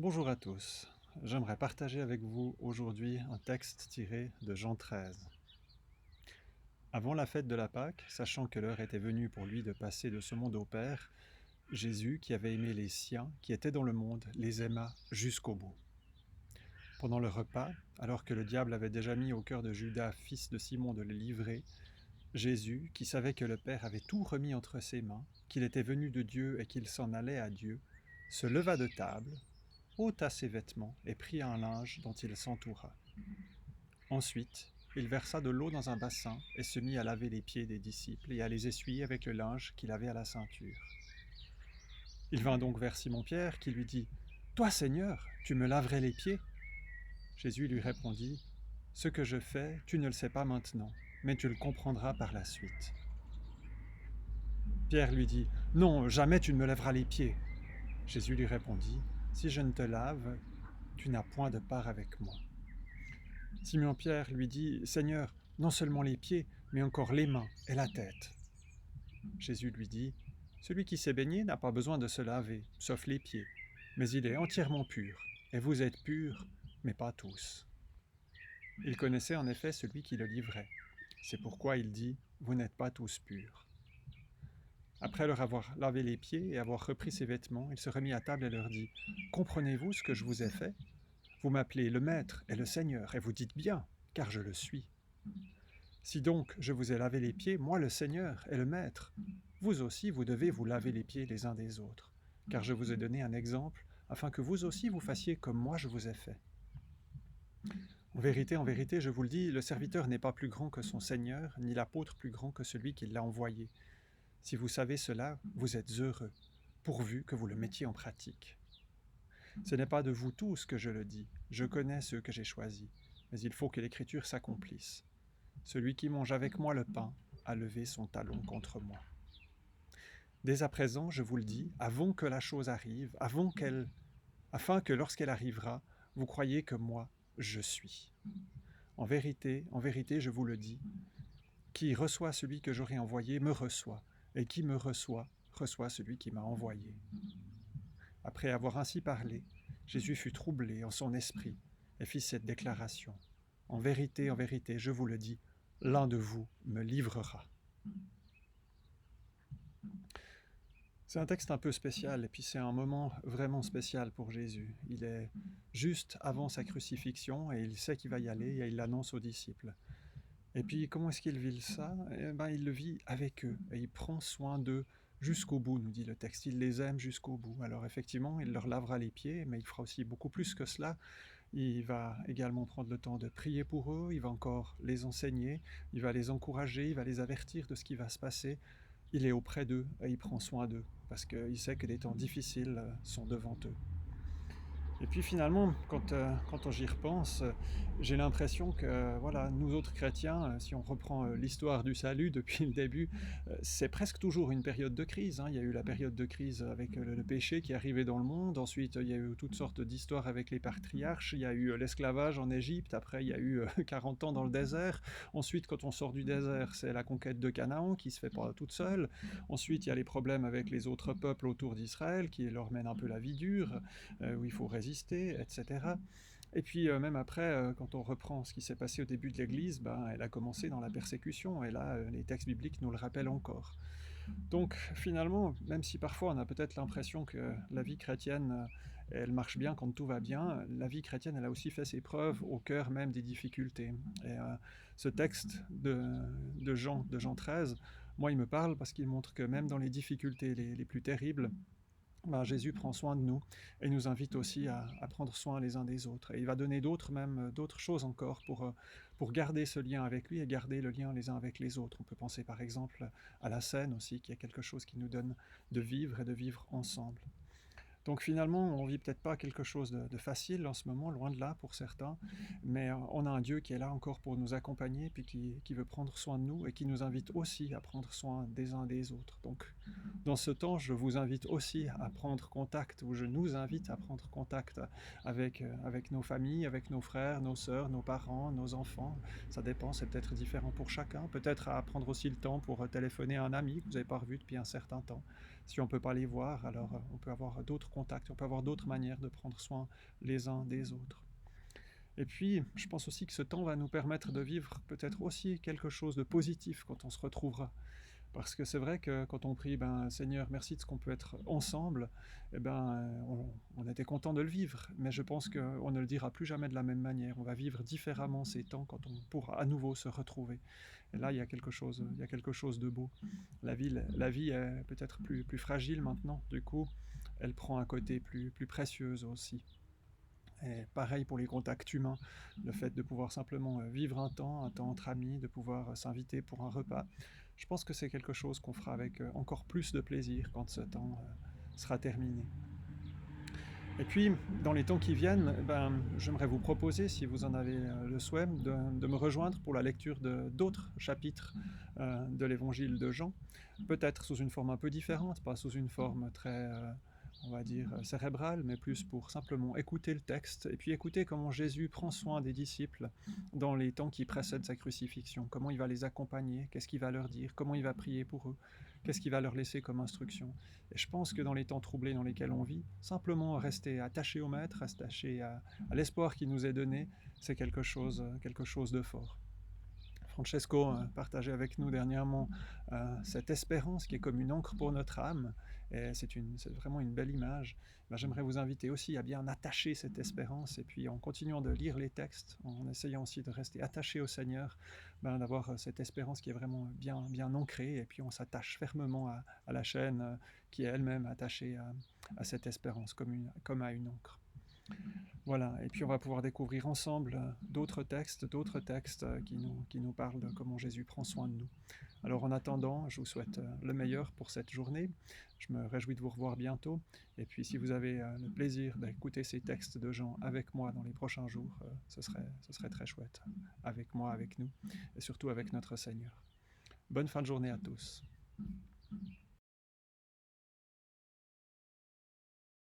Bonjour à tous. J'aimerais partager avec vous aujourd'hui un texte tiré de Jean 13. Avant la fête de la Pâque, sachant que l'heure était venue pour lui de passer de ce monde au Père, Jésus, qui avait aimé les siens, qui étaient dans le monde, les aima jusqu'au bout. Pendant le repas, alors que le diable avait déjà mis au cœur de Judas, fils de Simon, de le livrer, Jésus, qui savait que le Père avait tout remis entre ses mains, qu'il était venu de Dieu et qu'il s'en allait à Dieu, se leva de table, ôta ses vêtements et prit un linge dont il s'entoura. Ensuite, il versa de l'eau dans un bassin et se mit à laver les pieds des disciples et à les essuyer avec le linge qu'il avait à la ceinture. Il vint donc vers Simon-Pierre qui lui dit « Toi, Seigneur, tu me laverais les pieds ?» Jésus lui répondit « Ce que je fais, tu ne le sais pas maintenant, mais tu le comprendras par la suite. » Pierre lui dit « Non, jamais tu ne me lèveras les pieds. » Jésus lui répondit « Si je ne te lave, tu n'as point de part avec moi. » Simon-Pierre lui dit « Seigneur, non seulement les pieds, mais encore les mains et la tête. » Jésus lui dit « Celui qui s'est baigné n'a pas besoin de se laver, sauf les pieds, mais il est entièrement pur, et vous êtes purs, mais pas tous. » Il connaissait en effet celui qui le livrait. C'est pourquoi il dit « Vous n'êtes pas tous purs. » Après leur avoir lavé les pieds et avoir repris ses vêtements, il se remit à table et leur dit « Comprenez-vous ce que je vous ai fait ? Vous m'appelez le Maître et le Seigneur, et vous dites bien, car je le suis. Si donc je vous ai lavé les pieds, moi le Seigneur et le Maître, vous aussi vous devez vous laver les pieds les uns des autres, car je vous ai donné un exemple, afin que vous aussi vous fassiez comme moi je vous ai fait. En vérité, je vous le dis, le serviteur n'est pas plus grand que son Seigneur, ni l'apôtre plus grand que celui qui l'a envoyé. Si vous savez cela, vous êtes heureux, pourvu que vous le mettiez en pratique. Ce n'est pas de vous tous que je le dis, je connais ceux que j'ai choisis, mais il faut que l'Écriture s'accomplisse. Celui qui mange avec moi le pain a levé son talon contre moi. Dès à présent, je vous le dis, avant que la chose arrive, afin que lorsqu'elle arrivera, vous croyiez que moi, je suis. En vérité, je vous le dis, qui reçoit celui que j'aurai envoyé me reçoit, et qui me reçoit, reçoit celui qui m'a envoyé. Après avoir ainsi parlé, Jésus fut troublé en son esprit et fit cette déclaration. En vérité, je vous le dis, l'un de vous me livrera. C'est un texte un peu spécial, et puis c'est un moment vraiment spécial pour Jésus. Il est juste avant sa crucifixion, et il sait qu'il va y aller, et il l'annonce aux disciples. Et puis, comment est-ce qu'il vit ça ? Il le vit avec eux, et il prend soin d'eux jusqu'au bout, nous dit le texte. Il les aime jusqu'au bout. Alors effectivement, il leur lavera les pieds, mais il fera aussi beaucoup plus que cela. Il va également prendre le temps de prier pour eux, il va encore les enseigner, il va les encourager, il va les avertir de ce qui va se passer. Il est auprès d'eux et il prend soin d'eux, parce qu'il sait que des temps difficiles sont devant eux. Et puis finalement, quand j'y repense, j'ai l'impression que voilà, nous autres chrétiens, si on reprend l'histoire du salut depuis le début, c'est presque toujours une période de crise. Il y a eu la période de crise avec le péché qui est arrivé dans le monde, ensuite il y a eu toutes sortes d'histoires avec les patriarches, il y a eu l'esclavage en Égypte, après il y a eu 40 ans dans le désert, ensuite quand on sort du désert, c'est la conquête de Canaan qui se fait pas toute seule, ensuite il y a les problèmes avec les autres peuples autour d'Israël qui leur mènent un peu la vie dure, où il faut résister, etc. Et puis même après, quand on reprend ce qui s'est passé au début de l'Église, elle a commencé dans la persécution, et là, les textes bibliques nous le rappellent encore. Donc finalement, même si parfois on a peut-être l'impression que la vie chrétienne, elle marche bien quand tout va bien, la vie chrétienne, elle a aussi fait ses preuves au cœur même des difficultés. Et ce texte de Jean 13, moi il me parle parce qu'il montre que même dans les difficultés les plus terribles, Jésus prend soin de nous et nous invite aussi à prendre soin les uns des autres. Et il va donner d'autres choses encore pour garder ce lien avec lui et garder le lien les uns avec les autres. On peut penser par exemple à la scène aussi, qui est quelque chose qui nous donne de vivre et de vivre ensemble. Donc finalement, on vit peut-être pas quelque chose de facile en ce moment, loin de là pour certains, mais on a un Dieu qui est là encore pour nous accompagner, puis qui veut prendre soin de nous et qui nous invite aussi à prendre soin des uns des autres. Donc dans ce temps, je vous invite aussi à prendre contact, ou je nous invite à prendre contact avec nos familles, avec nos frères, nos sœurs, nos parents, nos enfants. Ça dépend, c'est peut-être différent pour chacun. Peut-être à prendre aussi le temps pour téléphoner à un ami que vous n'avez pas revu depuis un certain temps. Si on ne peut pas les voir, alors on peut avoir d'autres d'autres contacts, on peut avoir d'autres manières de prendre soin les uns des autres. Et puis, je pense aussi que ce temps va nous permettre de vivre peut-être aussi quelque chose de positif quand on se retrouvera. Parce que c'est vrai que quand on prie, Seigneur, merci de ce qu'on peut être ensemble, on était content de le vivre. Mais je pense qu'on ne le dira plus jamais de la même manière. On va vivre différemment ces temps quand on pourra à nouveau se retrouver. Et là, il y a quelque chose de beau. La vie est peut-être plus fragile maintenant. Du coup, elle prend un côté plus précieux aussi. Et pareil pour les contacts humains, le fait de pouvoir simplement vivre un temps entre amis, de pouvoir s'inviter pour un repas. Je pense que c'est quelque chose qu'on fera avec encore plus de plaisir quand ce temps sera terminé. Et puis, dans les temps qui viennent, j'aimerais vous proposer, si vous en avez le souhait, de me rejoindre pour la lecture d'autres chapitres de l'évangile de Jean, peut-être sous une forme un peu différente, pas sous une forme très, on va dire, cérébrale, mais plus pour simplement écouter le texte, et puis écouter comment Jésus prend soin des disciples dans les temps qui précèdent sa crucifixion, comment il va les accompagner, qu'est-ce qu'il va leur dire, comment il va prier pour eux, qu'est-ce qu'il va leur laisser comme instruction. Et je pense que dans les temps troublés dans lesquels on vit, simplement rester attaché au Maître, attaché à l'espoir qui nous est donné, c'est quelque chose de fort. Francesco partageait avec nous dernièrement cette espérance qui est comme une encre pour notre âme, et c'est vraiment une belle image. J'aimerais vous inviter aussi à bien attacher cette espérance, et puis en continuant de lire les textes, en essayant aussi de rester attaché au Seigneur, d'avoir cette espérance qui est vraiment bien ancrée, et puis on s'attache fermement à la chaîne qui est elle-même attachée à cette espérance comme à une encre. Voilà, et puis on va pouvoir découvrir ensemble d'autres textes qui nous parlent de comment Jésus prend soin de nous. Alors en attendant, je vous souhaite le meilleur pour cette journée. Je me réjouis de vous revoir bientôt. Et puis si vous avez le plaisir d'écouter ces textes de Jean avec moi dans les prochains jours, ce serait très chouette. Avec moi, avec nous, et surtout avec notre Seigneur. Bonne fin de journée à tous.